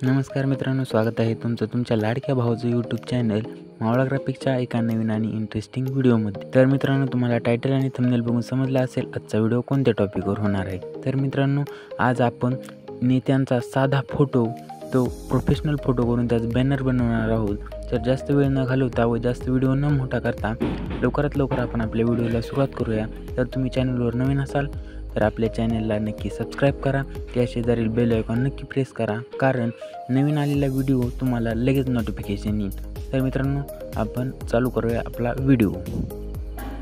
नमस्कार मित्रांनो, स्वागत आहे तुमचं तुमच्या लाडक्या भावाचं यूट्यूब चॅनल मावळा ग्राफिक्सच्या एका नवीन आणि इंटरेस्टिंग व्हिडिओमध्ये। तर मित्रांनो, तुम्हाला टायटल आणि थंबनेल बघून समजलं असेल आजचा व्हिडिओ कोणत्या टॉपिकवर होणार आहे। तर मित्रांनो, आज आपण नेत्यांचा साधा फोटो तो प्रोफेशनल फोटो करून त्याचा बॅनर बनवणार आहोत। तर जास्त वेळ न घालवता व जास्त व्हिडिओ न मोठा करता लवकरात लवकर आपण आपल्या व्हिडिओला सुरुवात करूया। तर तुम्ही चॅनलवर नवीन असाल तर आपल्या चॅनलला नक्की सबस्क्राईब करा, त्या शेजारील बेल आयकॉन नक्की प्रेस करा, कारण नवीन आलेला व्हिडिओ तुम्हाला लगेच नोटिफिकेशन येईल। तर मित्रांनो, आपण चालू करूया आपला व्हिडिओ।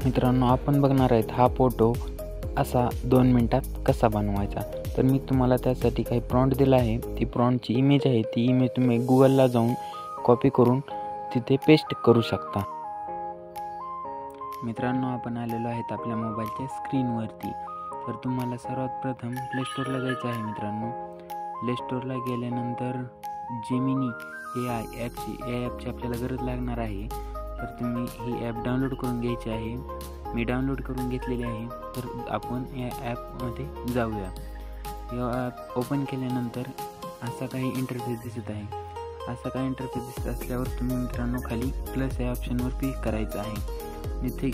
मित्रांनो, आपण बघणार आहेत हा फोटो असा 2 मिनिटात कसा बनवायचा। तर मी तुम्हाला त्यासाठी काही प्रॉम्प्ट दिला आहे, ती प्रॉम्प्टची इमेज आहे, ती इमेज तुम्ही गुगलला जाऊन कॉपी करून तिथे पेस्ट करू शकता। मित्रांनो, आपण आलेलो आहेत आपल्या मोबाईलच्या स्क्रीनवरती। तर तुम्हाला सर्वात प्रथम प्ले स्टोअरला जायचं आहे। मित्रांनो, प्ले स्टोअरला गेल्यानंतर जेमिनी AI ॲपची आपल्याला गरज लागणार आहे। तर तुम्ही ही ॲप डाउनलोड करून घ्यायची आहे। मी डाउनलोड करून घेतलेली आहे। तर आपण या ॲपमध्ये जाऊया। या ॲप ओपन केल्यानंतर असा काही इंटरफेस दिसत आहे। असा काही इंटरफेस दिसत असल्यावर तुम्ही मित्रांनो खाली प्लस या ऑप्शनवर क्लिक करायचं आहे। इथे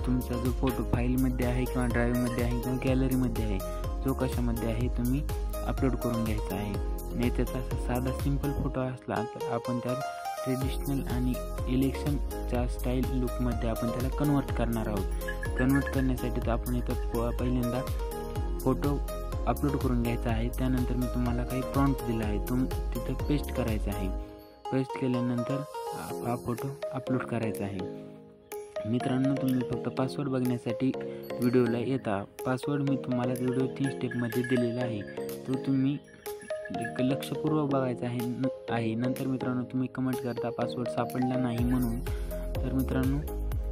तुमचा जो फोटो फाईलमध्ये आहे किंवा ड्राईव्हमध्ये आहे किंवा गॅलरीमध्ये आहे, जो कशामध्ये आहे तुम्ही अपलोड करून घ्यायचा आहे। नाही त्याचा असा साधा सिंपल फोटो असला तर आपण त्याला ट्रेडिशनल आणि इलेक्शनच्या स्टाईल लुकमध्ये आपण त्याला कन्वर्ट करणार आहोत। कन्वर्ट करण्यासाठी तर आपण इथं पहिल्यांदा फोटो अपलोड करून घ्यायचा आहे। त्यानंतर मी तुम्हाला काही प्रॉम्प्ट दिला आहे, तो तिथं पेस्ट करायचा आहे। पेस्ट केल्यानंतर हा फोटो अपलोड करायचा आहे। मित्रांनो, तुम्ही फक्त पासवर्ड बघण्यासाठी व्हिडिओला येता। पासवर्ड मी तुम्हाला व्हिडिओ 3 स्टेपमध्ये दिलेला आहे, तो तुम्ही लक्षपूर्वक बघायचा आहे। नंतर मित्रांनो, तुम्ही कमेंट करता पासवर्ड सापडला नाही म्हणून। तर मित्रांनो,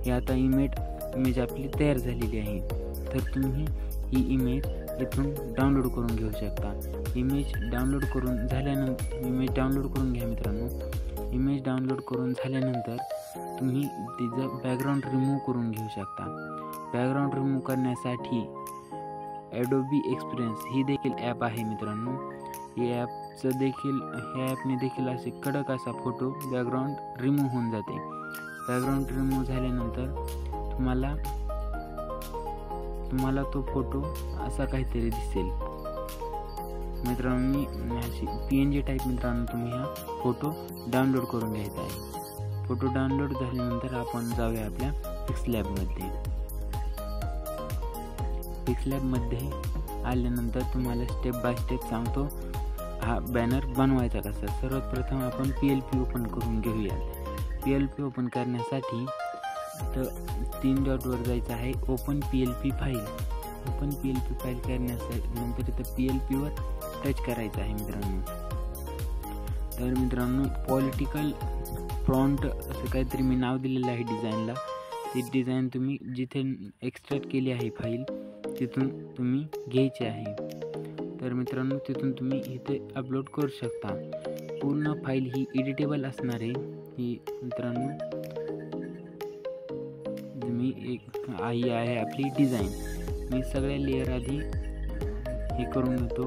ही आता इमेज आपली तयार झालेली आहे। तर तुम्ही ही इमेज इथून डाउनलोड करून घेऊ शकता। इमेज डाउनलोड करून घ्या मित्रांनो। इमेज डाउनलोड करून झाल्यानंतर तुम्ही तिचं बॅकग्राऊंड रिमूव्ह करून घेऊ शकता। बॅकग्राऊंड रिमूव्ह करण्यासाठी ॲडोबी एक्सपिरियन्स ही देखील ॲप आहे मित्रांनो। ह्या ॲपने देखील असे कडक असा फोटो बॅकग्राऊंड रिमूव्ह होऊन जाते। बॅकग्राऊंड रिमूव्ह झाल्यानंतर तुम्हाला तो फोटो असा काहीतरी दिसेल। मित्रांनो, अशी PNG टाईप मित्रांनो तुम्ही हा फोटो डाउनलोड करून घ्यायचा आहे। फोटो डाउनलोड झाल्यानंतर आपण जाऊया आपल्या पिक्सलॅबमध्ये। पिक्सलॅबमध्ये आल्यानंतर तुम्हाला स्टेप बाय स्टेप सांगतो हा बॅनर बनवायचा कसा। सर्वात प्रथम आपण PLP ओपन करून घेऊया। PLP ओपन करण्यासाठी तर 3 डॉटवर जायचं आहे, open PLP file. Open PLP file करण्यासाठी नंतर इथं PLP वर टच करायचं आहे मित्रांनो। तर मित्रांनो, पॉलिटिकल प्रॉम्प्ट असं काहीतरी मी नाव दिलेलं आहे डिझाईनला। ती डिझाईन तुम्ही जिथे एक्सट्रॅक्ट केली आहे फाईल तिथून तुम्ही घ्यायची आहे। तर मित्रांनो, तिथून तुम्ही इथे अपलोड करू शकता। पूर्ण फाईल ही एडिटेबल असणार आहे। ही मित्रांनो ही आहे आपली डिझाईन। मी सगळ्या लेअर आधी हे करून घेतो,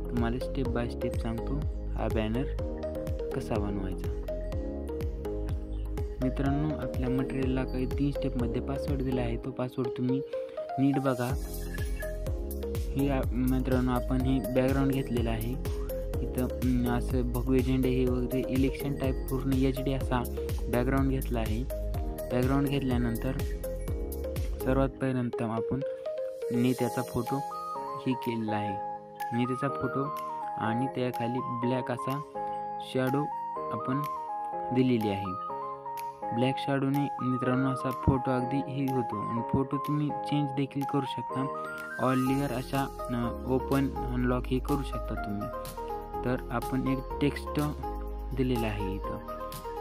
तुम्हाला स्टेप बाय स्टेप सांगतो हा बॅनर कसा बनवायचा। मित्रांनो, आपल्या मटेरियलला काही 3 स्टेपमध्ये पासवर्ड दिला आहे, तो पासवर्ड तुम्ही नीट बघा। मित्रांनो, आपण हे बॅकग्राऊंड घेतलेलं आहे। इथं असं भगवे झेंडे हे वगैरे इलेक्शन टाईप पूर्ण HD असा बॅकग्राऊंड घेतला आहे। बॅकग्राऊंड घेतल्यानंतर सर्वात पहिल्यांदा आपण नेत्याचा फोटो हे केलेला आहे। नेत्याचा फोटो आणि त्याखाली ब्लॅक असा शॅडो आपण दिलेली आहे। ब्लॅक शॅडोने मित्रांनो असा फोटो अगदी हे होतो। आणि फोटो तुम्ही चेंज देखील करू शकता। ऑल लेअर अशा ओपन अनलॉक हे करू शकता तुम्ही। तर आपण एक टेक्स्ट दिलेला आहे इथं,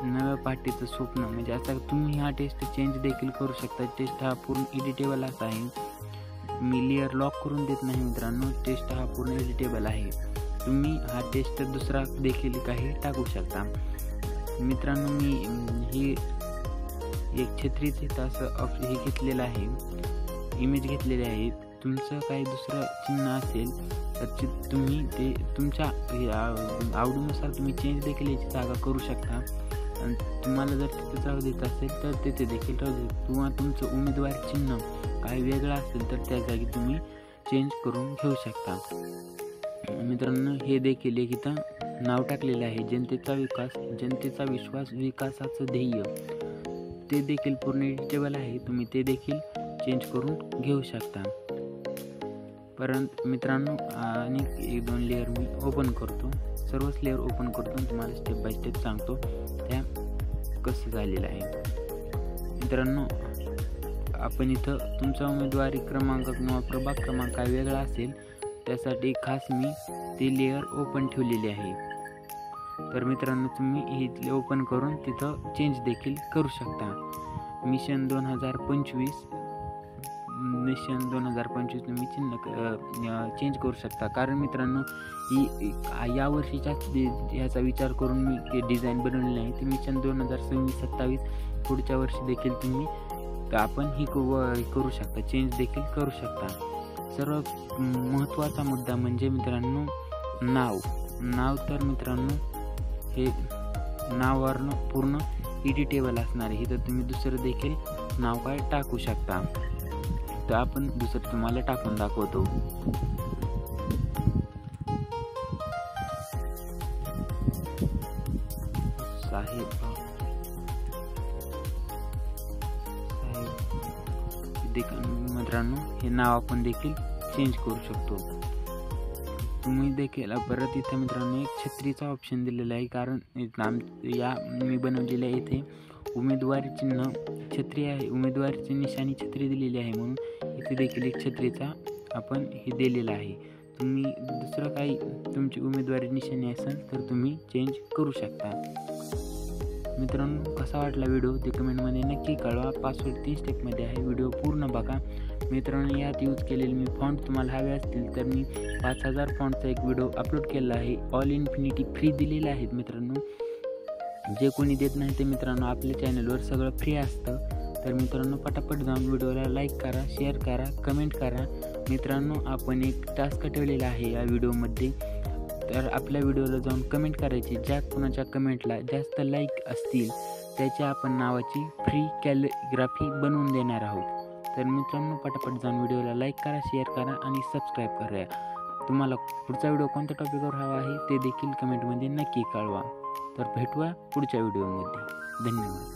नव्या पाठीचं स्वप्न, म्हणजे असं तुम्ही हा टेक्स्ट चेंज देखील करू शकता। टेक्स्ट हा पूर्ण एडिटेबल असा आहे। मी लेअर लॉक करून देत नाही मित्रांनो, टेक्स्ट हा पूर्ण एडिटेबल आहे। तुम्ही हा टेक्स्ट दुसरा देखील काही टाकू शकता। मित्रांनो, मी ही एक छत्रीचे असं हे घेतलेलं आहे, इमेज घेतलेली आहे। तुमचं काही दुसरं चिन्ह असेल तर तुम्ही ते तुमच्या आवडीनुसार तुम्ही चेंज देखील याची जागा करू शकता. आणि तुम्हाला जर तिथे जाऊ देत असेल तर तिथे देखील राहू दे, किंवा तुमचं उमेदवारी चिन्ह काही वेगळं असेल तर त्या जागी तुम्ही चेंज करून घेऊ शकता. मित्रांनो, हे देखील एक इथं नाव टाकलेलं आहे, जनतेचा विकास, जनतेचा विश्वास, विकासाचं ध्येय. ते देखील पूर्ण एडिटेबल आहे, तुम्ही ते देखील चेंज करून घेऊ शकता. परंतु मित्रांनो, आणि 1-2 लेअर मी ओपन करतो, सर्वच लेअर ओपन करतो, तुम्हाला स्टेप बाय स्टेप सांगतो त्या कसं झालेलं आहे. मित्रांनो, आपण इथं तुमचा उमेदवारी क्रमांक किंवा प्रभाग क्रमांक काय वेगळा असेल त्यासाठी खास मी ते लेअर ओपन ठेवलेले आहे. तर मित्रांनो, तुम्ही हे ओपन करून तिथं चेंज देखील करू शकता. मिशन 2025 तुम्ही चिन्ह चेंज करू शकता. कारण मित्रांनो, ही या वर्षीच्या ह्याचा विचार करून मी डिझाईन बनवलेली नाही. ते मिशन 2026-27 पुढच्या वर्षी देखील तुम्ही आपण ही करू शकता, चेंज देखील करू शकता. सर्वात महत्त्वाचा मुद्दा म्हणजे मित्रांनो नाव. तर मित्रांनो, हे नावावरनं पूर्ण एडिटेबल असणार आहे. तर तुम्ही दुसरं देखील नाव काय टाकू शकता. तर आपण दुसरं तुम्हाला टाकून दाखवतो. मित्रांनो, हे नाव आपण देखील चेंज करू शकतो. तुम्ही देखील परत इथे मित्रांनो एक छत्रीचा ऑप्शन दिलेला आहे. कारण या मी बनवलेल्या इथे उमेदवारी चिन्ह छत्री आहे, उमेदवारीची निशाणी छत्री दिलेली आहे, म्हणून इथे देखील एक छत्रीचा आपण हे दिलेला आहे. तुम्ही दुसरं काही तुमची उमेदवारी निशाणी असेल तर तुम्ही चेंज करू शकता. मित्रांनो, कसा वाटला व्हिडिओ ते कमेंटमध्ये नक्की कळवा. पासवर्ड 3 स्टेपमध्ये आहे, व्हिडिओ पूर्ण बघा. मित्रांनो, यात यूज केलेले मी फॉन्ट तुम्हाला हवे असतील तर मी 5000 फॉन्टचा एक व्हिडिओ अपलोड केला आहे. ऑल इन्फिनिटी फ्री दिलेले आहेत मित्रांनो. जे कोणी देत नाही ते मित्रांनो, आपल्या चॅनलवर सगळं फ्री असतं. तर मित्रांनो, पटापट जाऊन व्हिडिओला लाईक करा, शेअर करा, कमेंट करा. मित्रांनो, आपण एक टास्क ठेवलेला आहे या व्हिडिओमध्ये. तर आपल्या व्हिडिओला जाऊन कमेंट करायची. ज्या कुणाच्या कमेंटला जास्त लाईक असतील त्याच्या आपण नावाची फ्री कॅलिग्राफी बनवून देणार आहोत. तर मित्रांनो, पटापट जाऊन व्हिडिओला लाईक करा, शेअर करा आणि सबस्क्राईब करा. तुम्हाला पुढचा व्हिडिओ कोणत्या टॉपिकवर हवा आहे ते देखील कमेंटमध्ये नक्की कळवा. तर भेटूया पुढच्या व्हिडिओमध्ये. धन्यवाद.